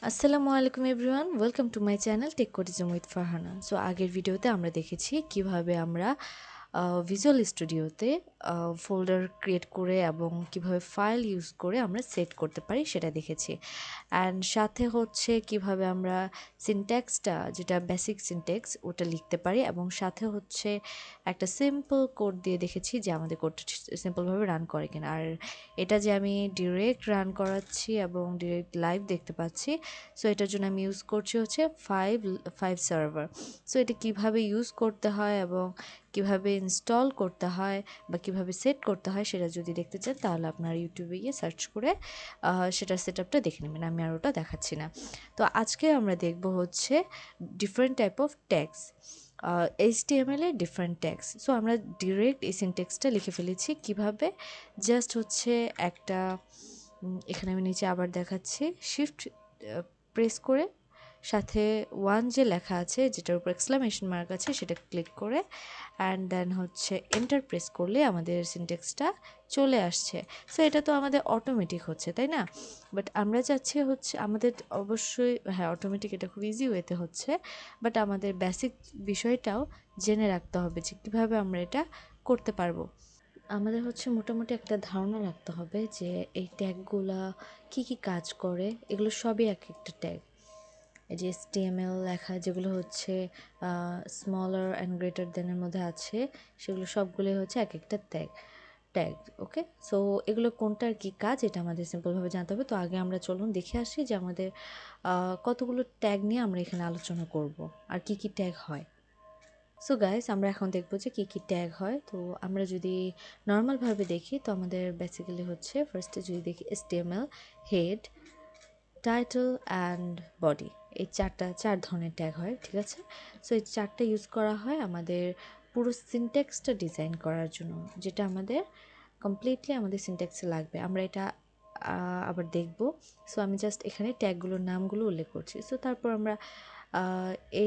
আসসালামু আলাইকুম everyone, welcome to my channel Tech Codism with Farhana. So আগের ভিডিওতে আমরা দেখেছি কিভাবে আমরা ভিজুয়াল স্টুডিওতে ফোল্ডার ক্রিয়েট করে এবং কিভাবে ফাইল ইউজ করে আমরা সেট করতে পারি সেটা দেখেছি। অ্যান্ড সাথে হচ্ছে কিভাবে আমরা সিনট্যাক্সটা, যেটা বেসিক সিনট্যাক্স, ওটা লিখতে পারি এবং সাথে হচ্ছে একটা সিম্পল কোড দিয়ে দেখেছি যে আমাদের কোডটা সিম্পলভাবে রান করে কিনা। আর এটা যে আমি ডিরেক্ট রান করাচ্ছি এবং ডিরেক্ট লাইভ দেখতে পাচ্ছি, সো এটার জন্য আমি ইউজ করছি হচ্ছে ফাইভ সার্ভার। সো এটা কিভাবে ইউজ করতে হয় এবং কিভাবে ইনস্টল করতে হয় বা কিভাবে সেট করতে হয় সেটা যদি দেখতে চান তাহলে আপনার ইউটিউবে গিয়ে সার্চ করে সেটার সেট আপটা দেখে নেবেন। আমি আর ওটা দেখাচ্ছি না। তো আজকে আমরা দেখব হচ্ছে different type of tags, HTML এর ডিফারেন্ট ট্যাগস। সো আমরা ডিরেক্ট এই সিনট্যাক্সটা লিখে ফেলেছি কিভাবে। জাস্ট হচ্ছে একটা এখানে আমি নিচে আবার দেখাচ্ছি, শিফট প্রেস করে সাথে ওয়ান যে লেখা আছে যেটার উপর এক্সক্লামেশন মার্ক আছে সেটা ক্লিক করে অ্যান্ড দেন হচ্ছে এন্টার প্রেস করলে আমাদের সিনট্যাক্সটা চলে আসছে। সো এটা তো আমাদের অটোমেটিক হচ্ছে, তাই না? বাট আমরা চাচ্ছি হচ্ছে আমাদের অবশ্যই, হ্যাঁ অটোমেটিক, এটা খুব ইজি ওয়েতে হচ্ছে, বাট আমাদের বেসিক বিষয়টাও জেনে রাখতে হবে যে কীভাবে আমরা এটা করতে পারবো। আমাদের হচ্ছে মোটামুটি একটা ধারণা রাখতে হবে যে এই ট্যাগগুলা কী কী কাজ করে। এগুলো সবই এক একটা ট্যাগ। এই যে HTML লেখা যেগুলো হচ্ছে স্মলার অ্যান্ড গ্রেটার দেনের মধ্যে আছে, সেগুলো সবগুলোই হচ্ছে এক একটা ট্যাগ। ওকে, সো এগুলো কোনটার কী কাজ এটা আমাদের সিম্পলভাবে জানতে হবে। তো আগে আমরা চলুন দেখে আসি যে আমাদের কতগুলো ট্যাগ নিয়ে আমরা এখানে আলোচনা করব আর কি কি ট্যাগ হয়। সো গাইস, আমরা এখন দেখবো যে কী কী ট্যাগ হয়। তো আমরা যদি নর্মালভাবে দেখি তো আমাদের বেসিক্যালি হচ্ছে ফার্স্টে যদি দেখি HTML, head, title and body, এই চার ধরনের ট্যাগ হয়, ঠিক আছে? সো এই চারটা ইউজ করা হয় আমাদের পুরো সিনট্যাক্সটা ডিজাইন করার জন্য, যেটা আমাদের কমপ্লিটলি আমাদের সিনট্যাক্সে লাগবে। আমরা এটা আবার দেখব। সো আমি জাস্ট এখানে ট্যাগগুলোর নামগুলো উল্লেখ করছি। সো তারপর আমরা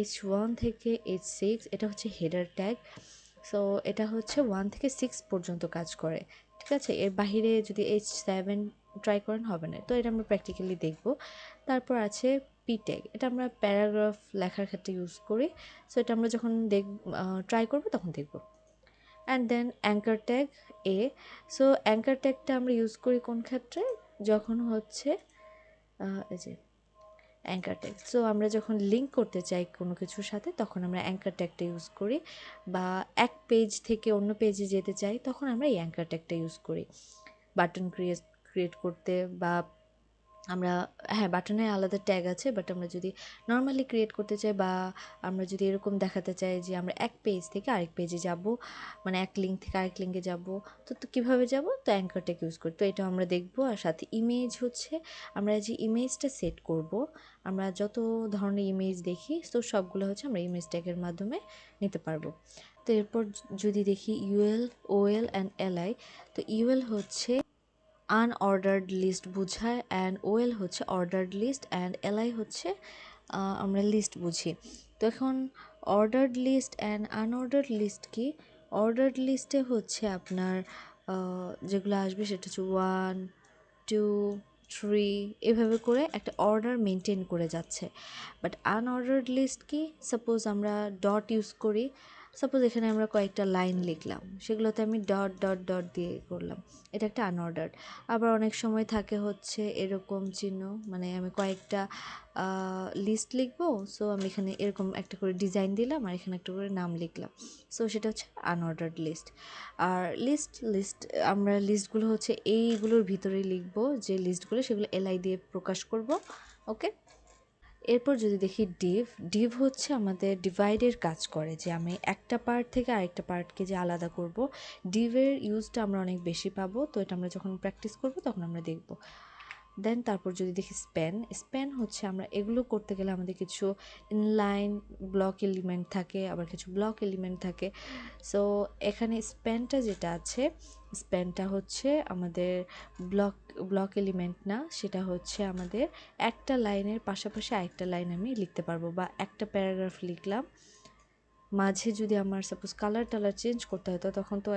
H1 থেকে H6, এটা হচ্ছে হেডার ট্যাগ। সো এটা হচ্ছে 1 থেকে 6 পর্যন্ত কাজ করে, ঠিক আছে? এর বাহিরে যদি H7 ট্রাই করেন হবে না, তো এটা আমরা প্র্যাকটিক্যালি দেখব। তারপর আছে পি ট্যাগ, এটা আমরা প্যারাগ্রাফ লেখার ক্ষেত্রে ইউজ করি। সো এটা আমরা যখন ট্রাই করব তখন দেখব। অ্যান্ড দেন অ্যাঙ্কার ট্যাগ এ। সো অ্যাঙ্কার ট্যাগটা আমরা ইউজ করি কোন ক্ষেত্রে? যখন হচ্ছে এই যে অ্যাঙ্কার ট্যাগ, সো আমরা যখন লিঙ্ক করতে চাই কোনো কিছুর সাথে তখন আমরা অ্যাঙ্কার ট্যাগটা ইউজ করি, বা এক পেজ থেকে অন্য পেজে যেতে চাই তখন আমরা এই অ্যাঙ্কার ট্যাগটা ইউজ করি বাটন ক্রিয়েট করতে। বা আমরা, হ্যাঁ বাটনের আলাদা ট্যাগ আছে, বাট আমরা যদি নর্মালি ক্রিয়েট করতে চাই বা আমরা যদি এরকম দেখাতে চাই যে আমরা এক পেজ থেকে আরেক পেজে যাব, মানে এক লিঙ্ক থেকে আরেক লিঙ্কে যাব, তো কীভাবে যাব? তো অ্যাঙ্কার ট্যাগ ইউজ করি। তো এটা আমরা দেখবো। আর সাথে ইমেজ হচ্ছে আমরা যে ইমেজটা সেট করব, আমরা যত ধরনের ইমেজ দেখি তো সবগুলো হচ্ছে আমরা ইমেজ ট্যাগের মাধ্যমে নিতে পারবো। তো এরপর যদি দেখি ইউএল, ওএল অ্যান্ড এলআই। তো ইউএল হচ্ছে আনঅর্ডার্ড লিস্ট বোঝায়, অ্যান্ড ওএল হচ্ছে অর্ডার্ড লিস্ট, অ্যান্ড এলআই হচ্ছে আমরা লিস্ট বুঝি। তো এখন ordered list and unordered list কি? অর্ডার্ড লিস্টে হচ্ছে আপনার যেগুলো আসবে সেটা হচ্ছে 1, 2, 3 এভাবে করে একটা অর্ডার মেনটেন করে যাচ্ছে। বাট আনঅর্ডার্ড লিস্ট কি? সাপোজ আমরা ডট ইউজ করি, সাপোজ এখানে আমরা কয়েকটা লাইন লিখলাম, সেগুলোতে আমি ডট ডট ডট দিয়ে করলাম, এটা একটা আনঅর্ডার্ড। আবার অনেক সময় থাকে হচ্ছে এরকম চিহ্ন, মানে আমি কয়েকটা লিস্ট লিখবো, সো আমি এখানে এরকম একটা করে ডিজাইন দিলাম আর এখানে একটা করে নাম লিখলাম, সো সেটা হচ্ছে আনঅর্ডার্ড লিস্ট। আর লিস্ট আমরা লিস্টগুলো হচ্ছে এইগুলোর ভিতরেই লিখবো, যে লিস্টগুলো সেগুলো এলআই দিয়ে প্রকাশ করব। ওকে, এরপর যদি দেখি ডিভ হচ্ছে আমাদের ডিভাইডের কাজ করে, যে আমি একটা পার্ট থেকে আরেকটা পার্টকে যে আলাদা করব, ডিভের ইউজটা আমরা অনেক বেশি পাবো। তো এটা আমরা যখন প্র্যাকটিস করব তখন আমরা দেখব। দেন তারপর যদি দেখি স্প্যান হচ্ছে আমরা এগুলো করতে গেলে আমাদের কিছু ইনলাইন ব্লক এলিমেন্ট থাকে, আবার কিছু ব্লক এলিমেন্ট থাকে। সো এখানে স্প্যানটা যেটা আছে, স্প্যানটা হচ্ছে আমাদের ব্লক এলিমেন্ট না, সেটা হচ্ছে আমাদের একটা লাইনের পাশাপাশি আরেকটা লাইন আমি লিখতে পারবো, বা একটা প্যারাগ্রাফ লিখলাম, মাঝে যদি আমার সাপোজ কালার টালার চেঞ্জ করতে হয় তখন তো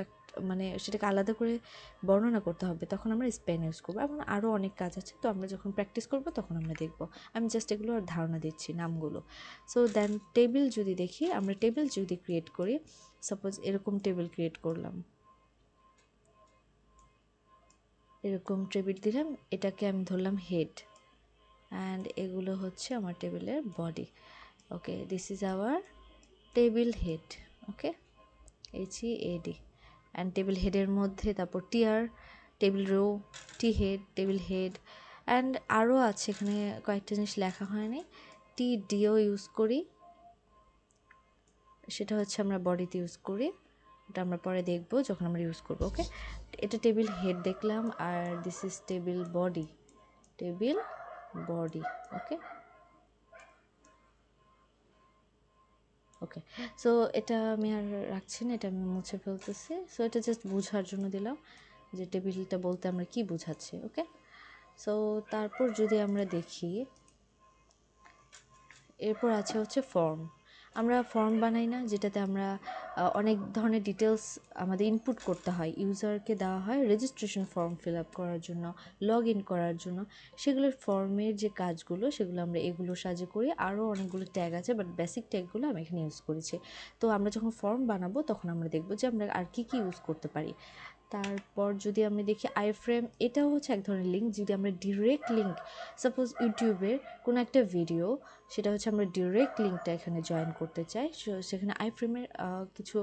মানে সেটাকে আলাদা করে বর্ণনা করতে হবে, তখন আমরা স্পেন ইউজ করবো। এবং আরও অনেক কাজ আছে, তো আমরা যখন প্র্যাকটিস করব তখন আমরা দেখব। আমি জাস্ট এগুলো ধারণা দিচ্ছি নামগুলো। সো দেন টেবিল যদি দেখি, আমরা টেবিল যদি ক্রিয়েট করি, সাপোজ এরকম টেবিল ক্রিয়েট করলাম, এরকম টেবিল দিলাম, এটাকে আমি ধরলাম হেড, অ্যান্ড এগুলো হচ্ছে আমার টেবিলের body. Okay, this is our table head. Okay, HEAD, and table হেডের মধ্যে তারপর TR, table row, T head, table head, and আরও আছে এখানে কয়েকটা জিনিস লেখা হয়নি। TDO ইউজ করি, সেটা হচ্ছে আমরা বডিতে ইউজ করি, এটা আমরা পরে দেখব যখন আমরা ইউজ করবো। ওকে, এটা টেবিল হেড দেখলাম, আর this is table body, table body. Okay okay, so এটা আমি আর রাখছি না, এটা আমি মুছে ফেলতেছি। সো এটা জাস্ট বোঝার জন্য দিলাম যে টেবিলটা বলতে আমরা কি বোঝাচ্ছি। ওকে, সো তারপর যদি আমরা দেখি, এরপর আছে হচ্ছে ফর্ম। আমরা ফর্ম বানাই না, যেটাতে আমরা অনেক ধরনের ডিটেলস আমাদের ইনপুট করতে হয়, ইউজারকে দেওয়া হয় রেজিস্ট্রেশন ফর্ম ফিল আপ করার জন্য, লগ ইন করার জন্য। সেগুলোর ফর্মের যে কাজগুলো সেগুলো আমরা এগুলোর সাহায্যে করি। আরও অনেকগুলো ট্যাগ আছে, বাট বেসিক ট্যাগগুলো আমি এখানে ইউজ করেছি। তো আমরা যখন ফর্ম বানাবো তখন আমরা দেখবো যে আমরা আর কী কী ইউজ করতে পারি। তারপর যদি আমরা দেখি আইফ্রেম, এটাও হচ্ছে এক ধরনের লিঙ্ক। যদি আমরা ডিরেক্ট লিঙ্ক, সাপোজ ইউটিউবের কোনো একটা ভিডিও, সেটা হচ্ছে আমরা ডিরেক্ট লিঙ্কটা এখানে জয়েন করতে চাই, সেখানে আইফ্রেমের কিছু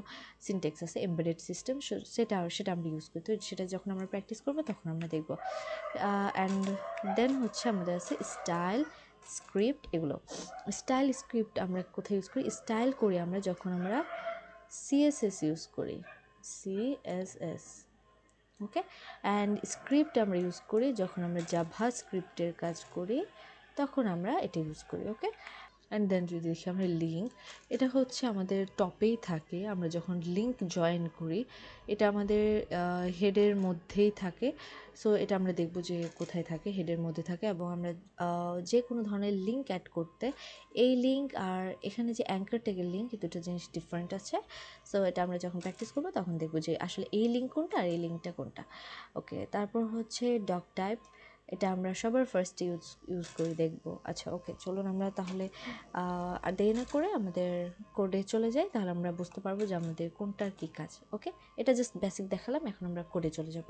সিনটেক্স আছে, এমবেডেড সিস্টেম, সেটা আমরা ইউজ করি। তো সেটা যখন আমরা প্র্যাকটিস করবো তখন আমরা দেখব। অ্যান্ড দেন হচ্ছে আমাদের আছে স্টাইল স্ক্রিপ্ট। এগুলো স্টাইল স্ক্রিপ্ট আমরা কোথায় ইউজ করি? স্টাইল করি আমরা যখন আমরা CSS ইউজ করি, CSS। ওকে, অ্যান্ড স্ক্রিপ্ট আমরা ইউজ করি যখন আমরা জাভা স্ক্রিপ্টের কাজ করি, তখন আমরা এটা ইউজ করি। ওকে, অ্যান্ড দেন যদি দেখি আমরা লিঙ্ক, এটা হচ্ছে আমাদের টপেই থাকে। আমরা যখন লিঙ্ক জয়েন করি, এটা আমাদের হেডের মধ্যেই থাকে। সো এটা আমরা দেখব যে কোথায় থাকে, হেডের মধ্যে থাকে। এবং আমরা যে কোনো ধরনের লিঙ্ক অ্যাড করতে, এই লিঙ্ক আর এখানে যে অ্যাঙ্কার ট্যাগের লিঙ্ক, এই দুটো জিনিস ডিফারেন্ট আছে। সো এটা আমরা যখন প্র্যাকটিস করবো তখন দেখবো যে আসলে এই লিঙ্ক কোনটা আর এই লিঙ্কটা কোনটা। ওকে, তারপর হচ্ছে ডক টাইপ, এটা আমরা সবার ফার্স্টে ইউজ করে দেখব। আচ্ছা, ওকে, চলুন আমরা তাহলে আর দেরি না করে আমাদের কোডে চলে যাই, তাহলে আমরা বুঝতে পারবো যে আমাদের কোনটার কী কাজ। ওকে, এটা জাস্ট বেসিক দেখালাম, এখন আমরা কোডে চলে যাব।